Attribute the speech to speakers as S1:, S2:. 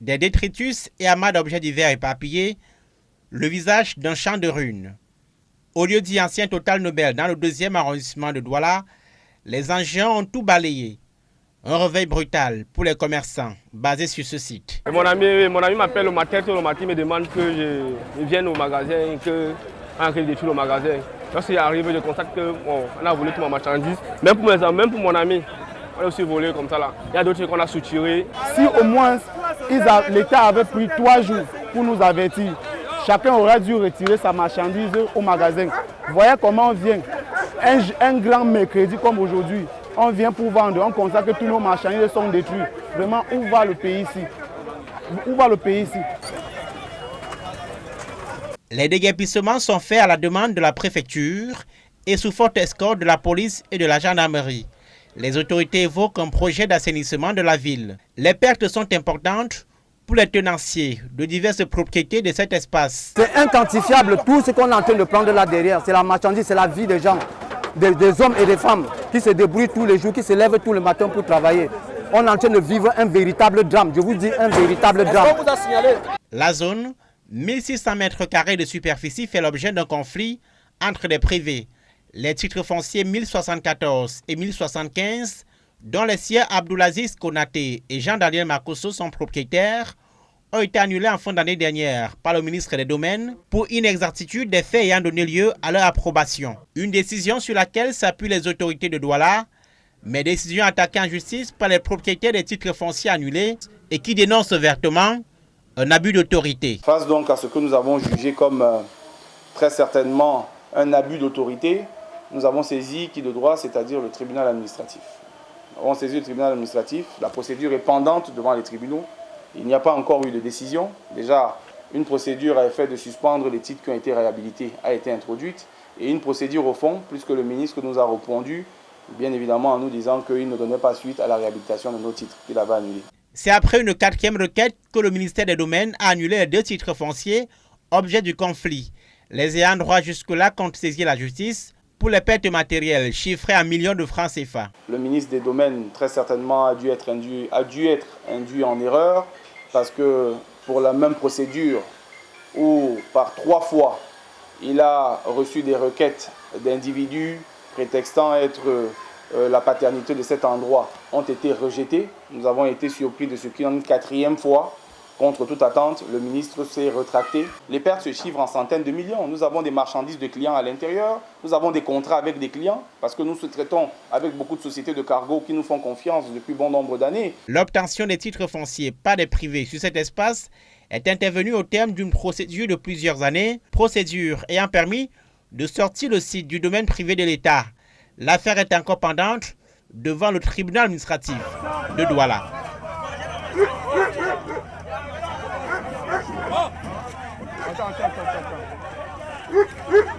S1: Des détritus et amas d'objets divers éparpillés, le visage d'un champ de ruines. Au lieu dit ancien Total Nobel dans le 2e arrondissement de Douala, les engins ont tout balayé. Un réveil brutal pour les commerçants basés sur ce site.
S2: Mon ami m'appelle au matin, tout le matin me demande que je vienne au magasin, qu'on détruit le magasin. Lorsqu'il arrive, je constate qu'on a volé toute ma marchandise. Même pour mes amis, même pour mon ami, on a aussi volé comme ça là. Il y a d'autres choses qu'on a soutirées.
S3: Si au moins l'État avait pris 3 jours pour nous avertir, chacun aurait dû retirer sa marchandise au magasin. Vous voyez comment on vient, un grand mercredi comme aujourd'hui, on vient pour vendre, on constate que tous nos marchandises sont détruites. Vraiment, où va le pays ici? Où va le pays ici?
S1: Les déguerpissements sont faits à la demande de la préfecture et sous forte escorte de la police et de la gendarmerie. Les autorités évoquent un projet d'assainissement de la ville. Les pertes sont importantes pour les tenanciers de diverses propriétés de cet espace.
S4: C'est inquantifiable tout ce qu'on est en train de prendre là derrière. C'est la marchandise, c'est la vie des gens, des hommes et des femmes qui se débrouillent tous les jours, qui se lèvent tous les matins pour travailler. On est en train de vivre un véritable drame. Je vous dis un véritable drame.
S1: La zone, 1600 mètres carrés de superficie, fait l'objet d'un conflit entre des privés. Les titres fonciers 1074 et 1075, dont les sieurs Abdoulaziz Konaté et Jean-Daniel Makosso sont propriétaires, ont été annulés en fin d'année dernière par le ministre des Domaines pour inexactitude des faits ayant donné lieu à leur approbation. Une décision sur laquelle s'appuient les autorités de Douala, mais décision attaquée en justice par les propriétaires des titres fonciers annulés et qui dénoncent vertement un abus d'autorité.
S5: Face donc à ce que nous avons jugé comme très certainement un abus d'autorité, nous avons saisi qui de droit, c'est-à-dire le tribunal administratif. Nous avons saisi le tribunal administratif, la procédure est pendante devant les tribunaux. Il n'y a pas encore eu de décision. Déjà, une procédure à effet de suspendre les titres qui ont été réhabilités a été introduite. Et une procédure au fond, puisque le ministre nous a répondu, bien évidemment en nous disant qu'il ne donnait pas suite à la réhabilitation de nos titres qu'il avait annulés.
S1: C'est après une 4e requête que le ministère des Domaines a annulé les 2 titres fonciers, objet du conflit. Les ayants droit jusque-là comptent saisir la justice pour les pertes matérielles chiffrées à millions de francs CFA.
S5: Le ministre des Domaines, très certainement, a dû être induit en erreur parce que pour la même procédure où par 3 fois il a reçu des requêtes d'individus prétextant être la paternité de cet endroit ont été rejetées. Nous avons été surpris de ce qui, en une 4e fois, contre toute attente, le ministre s'est rétracté. Les pertes se chiffrent en centaines de millions. Nous avons des marchandises de clients à l'intérieur, nous avons des contrats avec des clients, parce que nous sous-traitons avec beaucoup de sociétés de cargo qui nous font confiance depuis bon nombre d'années.
S1: L'obtention des titres fonciers par des privés sur cet espace est intervenue au terme d'une procédure de plusieurs années, procédure ayant permis de sortir le site du domaine privé de l'État. L'affaire est encore pendante devant le tribunal administratif de Douala.